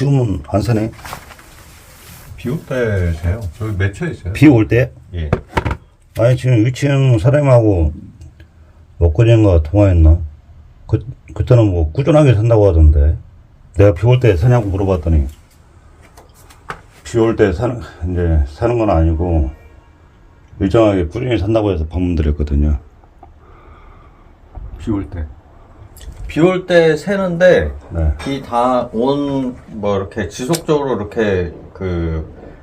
지금은 안 새네. 비 올 때 새요. 저기 맺혀 있어요. 비 올 때? 예. 아니 지금 위층 사람하고 엊그제인가 통화했나? 그때는 뭐 꾸준하게 산다고 하던데 내가 비 올 때 사냐고 물어봤더니 비 올 때 사는 건 아니고 일정하게 꾸준히 산다고 해서 방문드렸거든요. 비 올 때. 비 올 때 새는데 네. 비 다 온 뭐 이렇게 지속적으로 이렇게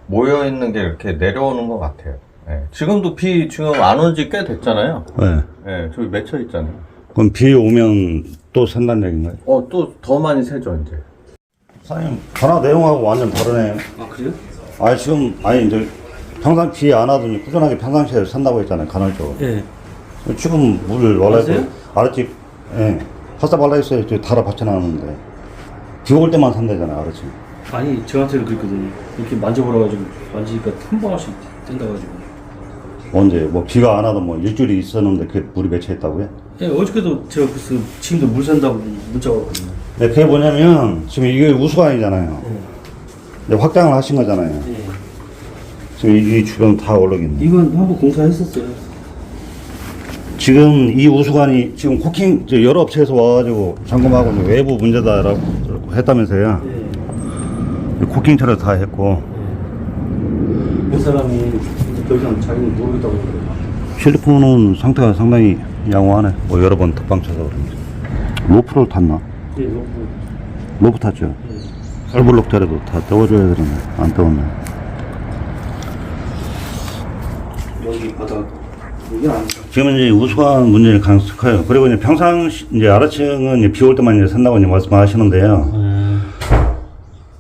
모여 있는 게 이렇게 내려오는 것 같아요. 예. 지금도 비 지금 안 온 지 꽤 됐잖아요. 네. 예, 저기 맺혀 있잖아요. 그럼 비 오면 또 샌다는 얘기인가요? 또 더 많이 새죠 이제. 사장님 전화 내용하고 완전 다르네. 아 그래요? 아니 지금 이제 평상 비 안 하더니 꾸준하게 평상시에 산다고 했잖아요 간헐적으로. 예. 지금 물 원래 맞아요? 아랫집 파사 발라 있어요. 저 달아 받쳐놨는데 비 올 때만 산다잖아요 아랫집. 아니 저한테는 그랬거든요. 이렇게 만져보라 가지고 만지니까 한 번씩 뜬다 가지고. 언제 뭐 비가 안 와도 뭐 일주일이 있었는데 그 물이 맺혀 있다고요? 예, 어저께도 제가 그래서 지금도 물 샌다고 문자가 왔거든요. 네, 그게 뭐냐면 지금 이게 우수관이잖아요. 이제 확장을 하신 거잖아요. 예. 지금 이 주변 다 얼룩있네. 이건 한번 공사했었어요. 지금 이 우수관이 지금 코킹 여러 업체에서 와가지고 점검하고 이제 외부 문제다라고 했다면서요. 예. 코킹 처리 다 했고 그 사람이 더 이상 자기는 모르겠다고 그러더라고요. 실리콘은 상태가 상당히 양호하네. 뭐 여러 번 덕방 쳐서 그런지. 로프를 탔나? 예, 너무. 로프 탔죠? 예. 설블록 자리도 다 떼어줘야 되네. 안 떼었네. 여기 바닥 이게 아니까. 지금 이제 우수관 문제는 가능성이 커요. 그리고 이제 평상시, 이제 아래층은 이제 비 올 때만 이제 산다고 이제 말씀하시는데요.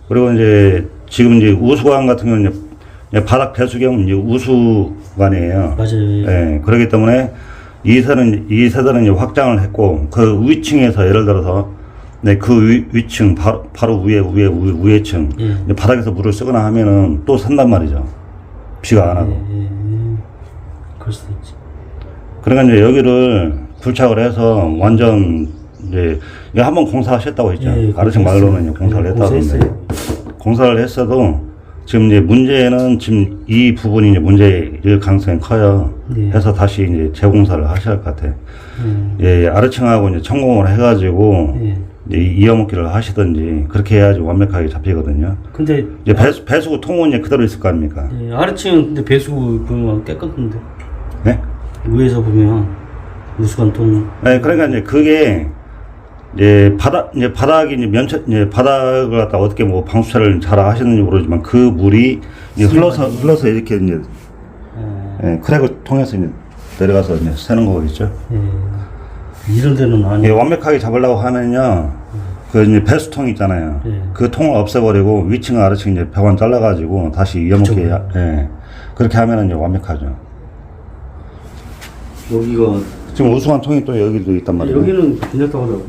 그리고 이제 지금 이제 우수관 같은 경우는 이제 바닥 배수경 이제 우수관이에요. 맞아요. 예. 그렇기 때문에 이 세대는 이제 확장을 했고 그 위층에서 예를 들어서 네, 그 위층 바로 위에층 예. 이제 바닥에서 물을 쓰거나 하면은 또 산단 말이죠. 비가 안 와도. 예. 그럴 수도 있지. 그러니까 이제 여기를 굴착을 해서 완전 이제 이거 한번 공사하셨다고 했죠. 예, 아래층 말로는 공사를 했다던데. 공사를 했어도 지금 이제 문제는 지금 이 부분이 이제 문제일 가능성이 커요. 예. 해서 다시 이제 재공사를 하셔야 할 것 같아요. 예, 아래층하고 이제 천공을 해가지고 예. 이제 이어먹기를 하시든지 그렇게 해야지 완벽하게 잡히거든요. 근데 이제 배수구 통은 이제 그대로 있을 거 아닙니까? 예, 아래층 근데 배수구 보면 깨끗한데 네? 위에서 보면 우수관통. 네, 그러니까 이제 그게 이제 바닥이 이제 바닥을 갖다 어떻게 뭐 방수차를 잘 하시는지 모르지만 그 물이 이제 흘러서 이렇게 이제 크랙을 통해서 이제 내려가서 이제 새는 거겠죠. 예. 이런 데는 아니. 예, 완벽하게 잡으려고 하면요, 그 이제 배수통 있잖아요. 예. 그 통을 없애버리고 위층 아래층 이제 벽안 잘라가지고 다시 이어먹게 예. 그렇게 하면은 이제 완벽하죠. 여기가 지금 우수한 통이 또 여기도 있단 말이에요. 여기는 괜찮다고 하더라고.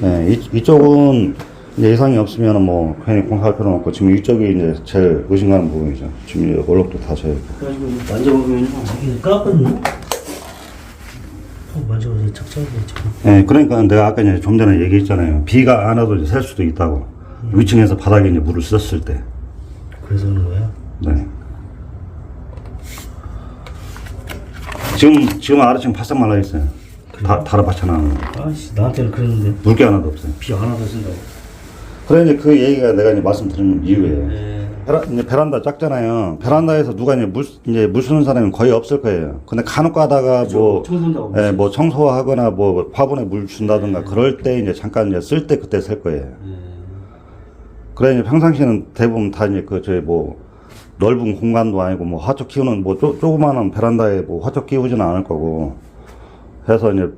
예, 이쪽은 이제 예상이 없으면 뭐 괜히 공사할 필요는 없고 지금 이쪽이 이제 제일 의심가는 부분이죠. 지금 이 얼룩도 다 져요. 그래가지고 만져보면 이게 까거든요. 만져보세요. 착착하게 지금. 예, 그러니까 내가 아까 이제 좀 전에 얘기했잖아요. 비가 안 와도 이제 셀 수도 있다고. 위층에서 바닥에 이제 물을 썼을 때. 그래서 그런 거야? 네. 지금 아래층 바싹 말라 있어요. 달아 받쳐놔는 거. 아씨 나한테는 그랬는데 물게 하나도 없어요. 비 하나도 쓴다고. 그래 이제 그 얘기가 내가 이제 말씀드리는 이유예요. 네. 이제 베란다 작잖아요. 베란다에서 누가 이제 물 쓰는 사람이 거의 없을 거예요. 근데 간혹 가다가 뭐, 청소한다고. 예, 뭐 청소하거나 뭐 화분에 물 준다든가 그럴 때 이제 잠깐 이제 쓸 때 그때 쓸 거예요. 그래 이제 평상시에는 대부분 다 이제 저희 뭐 넓은 공간도 아니고 뭐 화초 키우는 뭐 조그마한 베란다에 뭐 화초 키우지는 않을 거고 해서 이제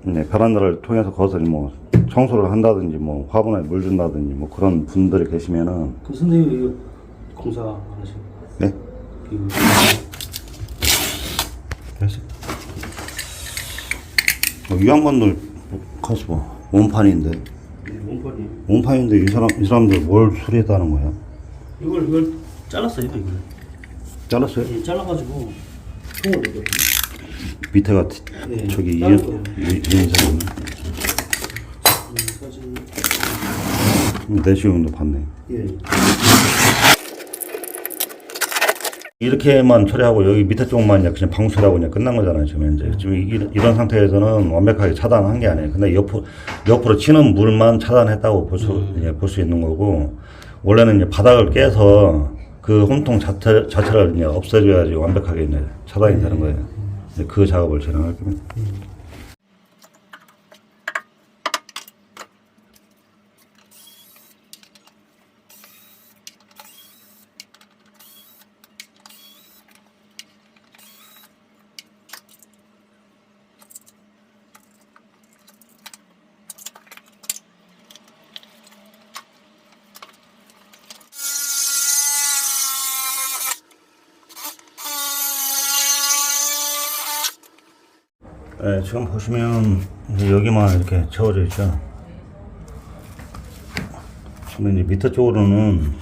이제 베란다를 통해서 거기서 뭐 청소를 한다든지 뭐 화분에 물 준다든지 뭐 그런 분들이 계시면은. 그 선생님 이거 공사 안 하시고. 네? 이거. 그래서 이 양반들 가서 뭐 원판인데 네, 원판이. 원판인데 이 사람들 뭘 수리했다는 거야? 이걸 잘랐어요 이걸. 잘랐어요? 예, 잘라가지고 통을 넣었거든요. 밑에가 네, 저기 자른 거예요. 이인사는 사진. 내시경도 받네. 예. 이렇게만 처리하고 여기 밑에 쪽만 이제 그냥 방수라고 이제 끝난 거잖아요. 지금 이제 지금 이런 상태에서는 완벽하게 차단한 게 아니에요. 근데 옆으로 치는 물만 차단했다고 볼 수 있는 거고, 원래는 이제 바닥을 깨서 그 홈통 자체를 이제 없애줘야지 완벽하게 이제 차단이 되는 거예요. 이제 그 작업을 진행할 겁니다. 네, 지금 보시면 이제 여기만 이렇게 채워져 있죠. 지금 이제 밑에 쪽으로는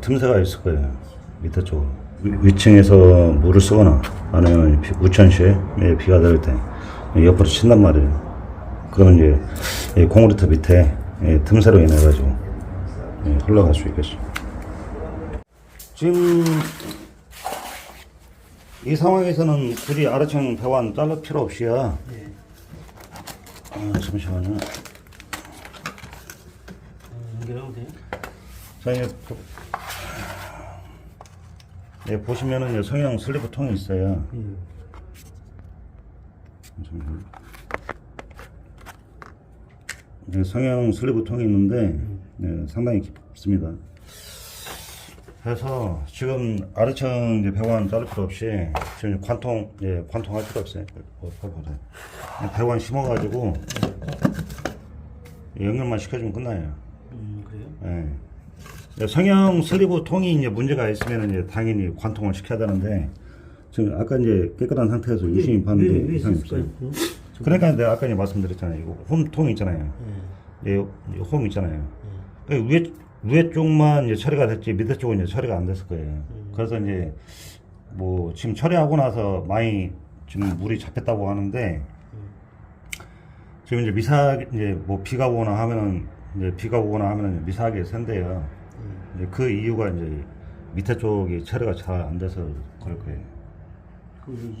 틈새가 있을 거예요. 밑에 쪽으로. 위층에서 물을 쓰거나 아니면 우천시에 비가 내릴 때 옆으로 친단 말이에요. 그거는 이제 콘크리트 밑에 틈새로 인해 가지고 흘러갈 수 있겠죠. 지금 이 상황에서는 굳이 아래층 배관 자를 필요 없이야. 예. 잠시만요. 연결하면 돼요? 자, 이제 보시면은 이제 성형 슬리퍼 통이 있어요. 예. 잠시만요. 네, 성형 슬리퍼 통이 있는데 상당히 깊습니다. 그래서 지금 아래층 이제 배관 자를 필요 없이 지금 관통할 필요 없어요. 배관 심어가지고 연결만 시켜주면 끝나요. 그래요? 예. 성형 슬리브 통이 이제 문제가 있으면 이제 당연히 관통을 시켜야 되는데 지금 아까 이제 깨끗한 상태에서 유심히 봤는데 왜 이상이 없어요. 그러니까 내가 아까 이제 말씀드렸잖아요. 이거 홈통 있잖아요. 홈 있잖아요. 그러니까 위에 쪽만 이제 처리가 됐지 밑에 쪽은 이제 처리가 안 됐을 거예요. 그래서 이제 뭐 지금 처리하고 나서 많이 지금 물이 잡혔다고 하는데 지금 이제 이제 뭐 비가 오거나 하면은 미세하게 샌대요. 이제 그 이유가 이제 밑에 쪽이 처리가 잘 안 돼서 그럴 거예요.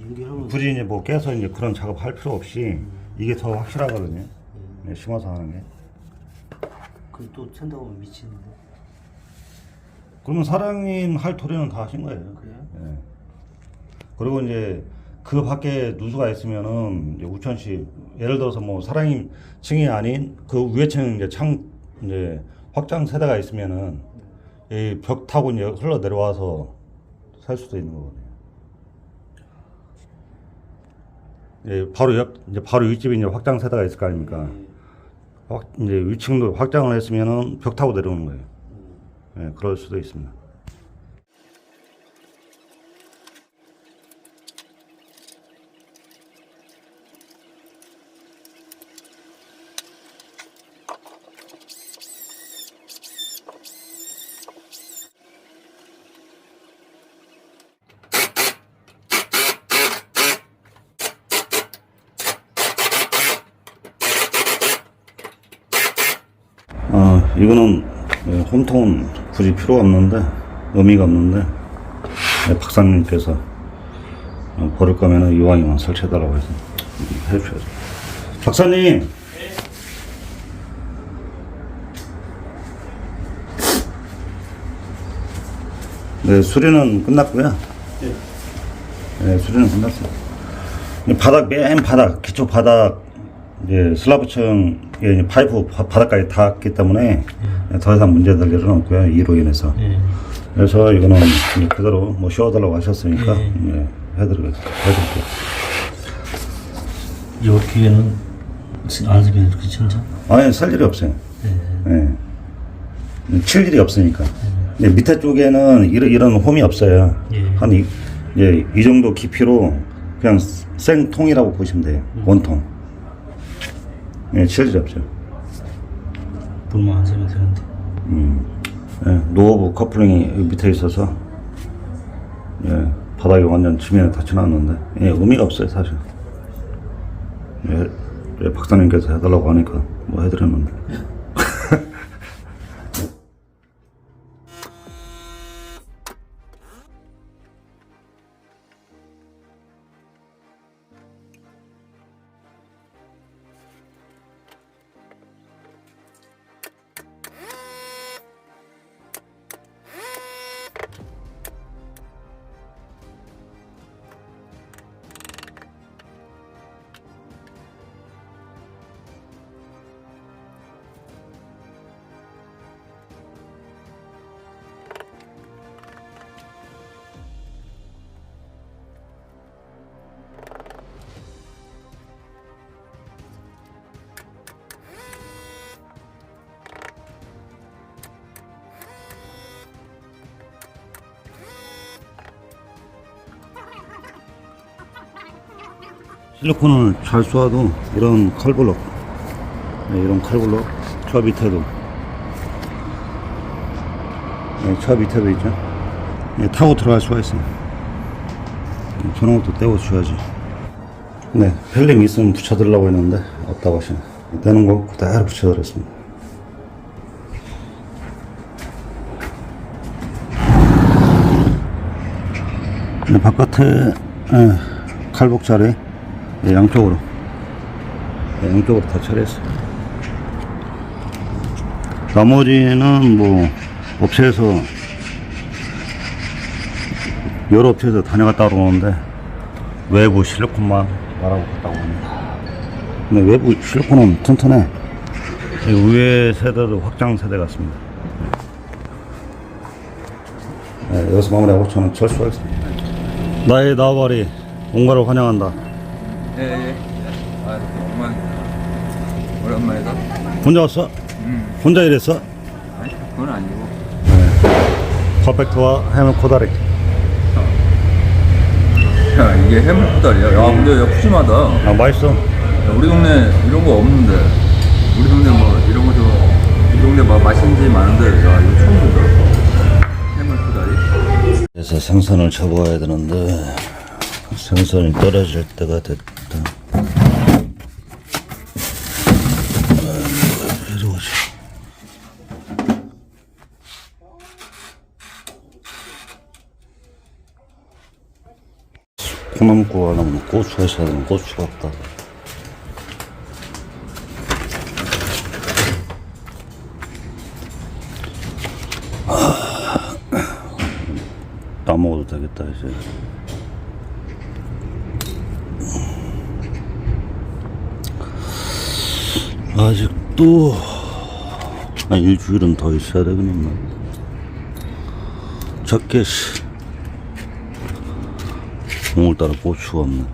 연결하면 굳이 이제 뭐 깨서 이제 그런 작업할 필요 없이 이게 더 확실하거든요. 심어서 하는 게. 그또 샌다고 하면 미치는데. 그러면 사장님 할 도리는 다 하신 거예요. 그래요? 예. 그리고 이제 그 밖에 누수가 있으면은 이제 우천시 예를 들어서 뭐 사장님 층이 아닌 그 위에 층 이제 확장 세대가 있으면은 이 벽 타고 이제 흘러 내려와서 살 수도 있는 거거든요. 예, 바로 윗집에 이제 확장 세대가 있을 거 아닙니까? 이제 위층도 확장을 했으면은 벽 타고 내려오는 거예요. 예, 그럴 수도 있습니다. 이거는 홈통은 굳이 필요가 없는데 의미가 없는데 박사님께서 버릴 거면은 이왕이면 설치해달라고 해서 해주셔야죠. 박사님. 네, 수리는 끝났고요. 네, 수리는 끝났어요. 바닥 맨 바닥 기초 바닥 이제 슬라브층에 파이프 바닥까지 닿았기 때문에 더 이상 문제될 일은 없고요. 이로 인해서. 그래서 이거는 그대로 뭐 씌워달라고 하셨으니까 해드릴게요. 이 뒤에는 안 쓰면 이렇게 진짜? 아니, 쓸 일이 없어요. 칠 일이 없으니까. 밑에 쪽에는 이런 홈이 없어요. 한 이 정도 깊이로 그냥 생통이라고 보시면 돼요. 원통. 칠 일이 없죠. 물만 안 쓰면 되는데. 노어브 커플링이 밑에 있어서 바닥이 완전 지면에 닫혀놨는데 의미가 없어요 사실. 박사님께서 해달라고 하니까 뭐 해드렸는데. 실리콘을 잘 쏘아도 이런 칼블럭, 이런 칼블럭 저 밑에도, 저 밑에도 있죠. 타고 들어갈 수가 있어요. 저런 것도 떼어줘야지. 네, 필름 있으면 붙여드리려고 했는데 없다고 하시네. 떼는 거 그대로 붙여드렸습니다. 바깥에 칼복자리 양쪽으로 다 처리했어요. 나머지는 뭐 업체에서 여러 업체에서 단위가 따로 오는데 외부 실리콘만 말하고 갔다고 합니다. 근데 외부 실리콘은 튼튼해. 위에 세대도 확장 세대 같습니다. 여기서 마무리하고 저는 철수하겠습니다. 나의 나발이 온가를 환영한다. 예. 아, 오랜만이다. 혼자 왔어? 혼자 일했어? 아니, 그건 아니고. 퍼펙트와 해물 코다리. 야, 이게 해물보다리야. 야, 근데 야, 푸짐하다. 아, 맛있어. 야, 우리 동네 이런 거 없는데. 우리 동네 뭐 이런 거 좀, 이 동네 뭐 맛있는 집 많은데, 야, 이거 처음 본다. 해물보다리. 그래서 생선을 잡아야 되는데 생선이 떨어질 때가 됐다. 이러고지. 콩나물국 하려면 고추가 있어야 되는 고추가 없다. 따먹어도 되겠다 이제. 아직도 한 일주일은 더 있어야 되겠네. 작게 오늘따라 고추가 없네.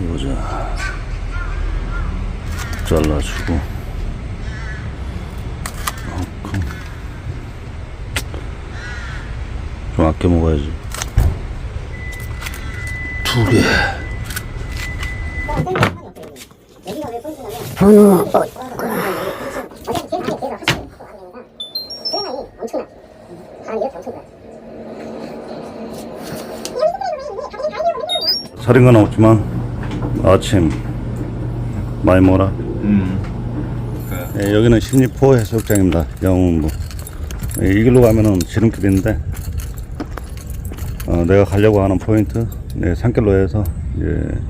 보자. 잘라주고 좀 아껴 먹어야지. 2개. 번호 살인 건 없지만 아침 많이 먹어라. 여기는 신리포 해수욕장입니다. 영흥부. 이 길로 가면은 지름길인데 내가 가려고 하는 포인트 산길로에서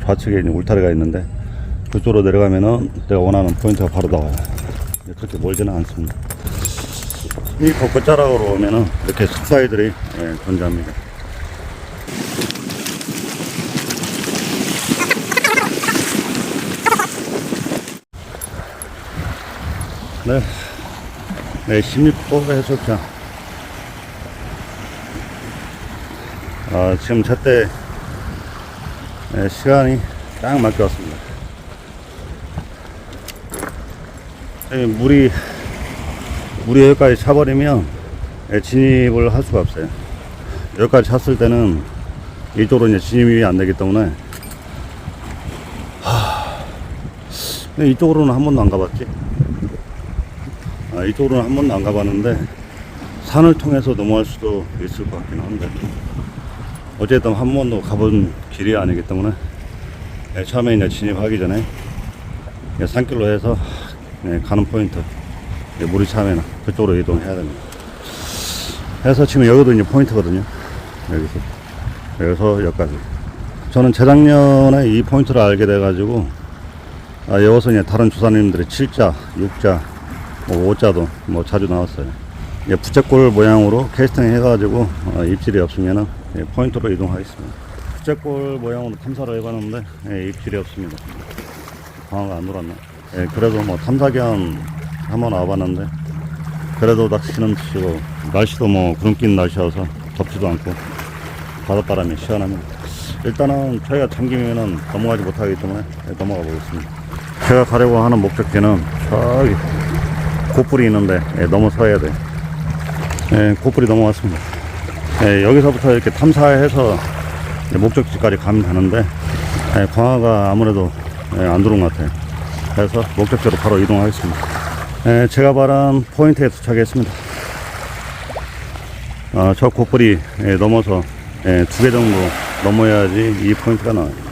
좌측에 이제 울타리가 있는데 그쪽으로 내려가면은 내가 원하는 포인트가 바로 나와요. 그렇게 멀지는 않습니다. 이 벚꽃자락으로 오면은 이렇게 숲사이들이 존재합니다. 네, 신리포 해수욕장. 지금 제때 시간이 딱 맞게 왔습니다. 물이 여기까지 차버리면 진입을 할 수가 없어요. 여기까지 찼을 때는 이쪽으로 이제 진입이 안 되기 때문에 이쪽으로는 한 번도 안 가봤지. 이쪽으로는 한 번도 안 가봤는데 산을 통해서 넘어갈 수도 있을 것 같긴 한데 어쨌든 한 번도 가본 길이 아니기 때문에 처음에 이제 진입하기 전에 산길로 해서 가는 포인트 물이 차면 그쪽으로 이동해야 됩니다. 해서 지금 여기도 이제 포인트거든요. 여기서 여기까지. 저는 재작년에 이 포인트를 알게 돼가지고 여기서 이제 다른 조사님들이 7자, 6자, 5자도 자주 나왔어요. 부채꼴 모양으로 캐스팅 해가지고 입질이 없으면은 포인트로 이동하겠습니다. 부채꼴 모양으로 탐사를 해봤는데 입질이 없습니다. 방어가 안 돌았네. 그래도 탐사견 한번 와봤는데 그래도 낚시는 치고 날씨도 구름 낀 날씨여서 덥지도 않고 바닷바람이 시원합니다. 일단은 저희가 잠기면은 넘어가지 못하기 때문에 넘어가 보겠습니다. 제가 가려고 하는 목적지는 저기 콧불이 있는데 넘어서야 돼. 콧불이 넘어왔습니다. 여기서부터 이렇게 탐사해서 목적지까지 가면 되는데 광어가 아무래도 안 들어온 것 같아요. 그래서 목적지로 바로 이동하겠습니다. 제가 말한 포인트에 도착했습니다. 저 곱벌이 넘어서 2개 정도 넘어야지 이 포인트가 나와요.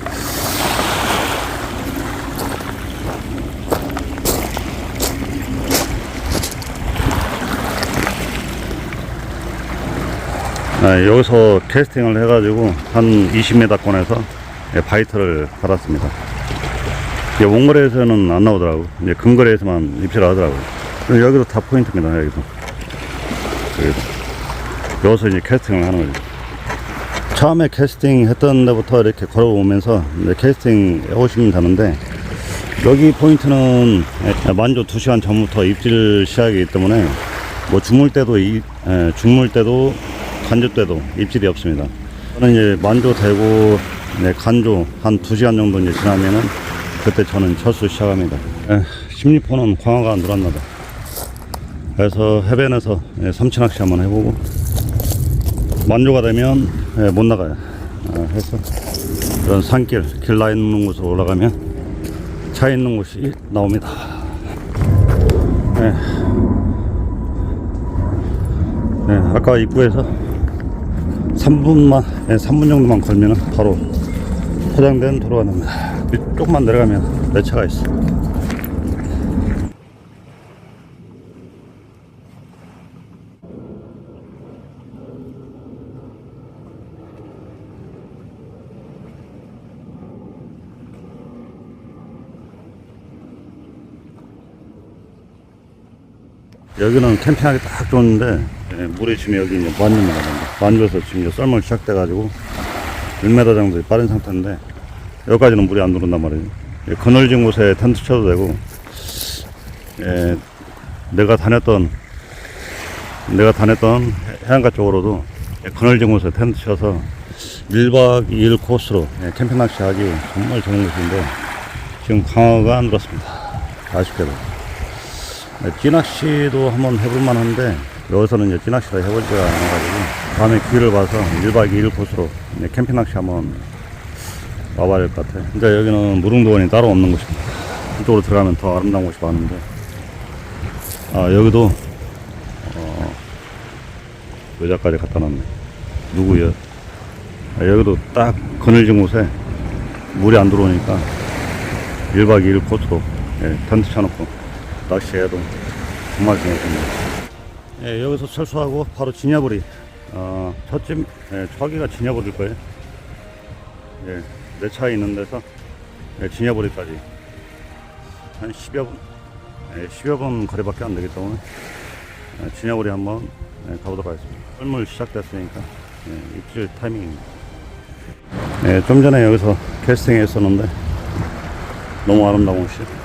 여기서 캐스팅을 해가지고 한 20m권에서 바이트를 받았습니다. 원거리에서는 안 나오더라고. 이제 근거리에서만 입질을 하더라고요. 여기도 다 포인트입니다. 여기서 이제 캐스팅을 하는 거죠. 처음에 캐스팅 했던 데부터 이렇게 걸어오면서 이제 캐스팅 해오시면 되는데, 여기 포인트는 만조 2시간 전부터 입질 시작이기 때문에 뭐 중물 때도 간조 때도 입질이 없습니다. 저는 이제 만조 되고 간조 한 2시간 정도 이제 지나면은 그때 저는 철수 시작합니다. 심리포는 광어가 안 들어왔나봐. 그래서 해변에서 삼치낚시 한번 해보고, 만조가 되면 못 나가요. 해서 이런 산길, 길 나 있는 곳으로 올라가면 차 있는 곳이 나옵니다. 아까 입구에서 3분 정도만 걸면은 바로 포장된 도로가 납니다. 조금만 내려가면 내 차가 있어. 여기는 캠핑하기 딱 좋은데, 물이 지금 여기 이제 만조입니다. 만조에서 지금 이제 썰물 시작돼가지고 1m 정도 빠른 상태인데, 여기까지는 물이 안 들어온단 말이에요. 그늘진 곳에 텐트 쳐도 되고, 내가 다녔던 해안가 쪽으로도 그늘진 곳에 텐트 쳐서 1박 2일 코스로 캠핑 낚시하기 정말 좋은 곳인데, 지금 광어가 안 들었습니다. 아쉽게도. 찌낚시도 한번 해볼만 한데, 여기서는 이제 찌낚시를 해보지가 않아가지고 다음에 기회를 봐서 1박 2일 코스로 캠핑 낚시 한번 와봐야 될 것 같아요. 진짜 여기는 무릉도원이 따로 없는 곳입니다. 이쪽으로 들어가면 더 아름다운 곳이 많은데, 여기도 여자까지 갖다 놨네. 누구야? 여기도 딱 그늘진 곳에 물이 안 들어오니까 1박 2일 코스로 텐트 쳐놓고 낚시해도 정말 재밌습니다. 여기서 철수하고 바로 진야부리, 저기가 진야부리일 거예요. 내 차에 있는 데서 진야부리까지 한 10여 분 거리밖에 안 되기 때문에 진야부리 한번 가보도록 하겠습니다. 썰물 시작됐으니까 입질 타이밍입니다. 좀 전에 여기서 캐스팅 했었는데 너무 아름다운 곳이에요.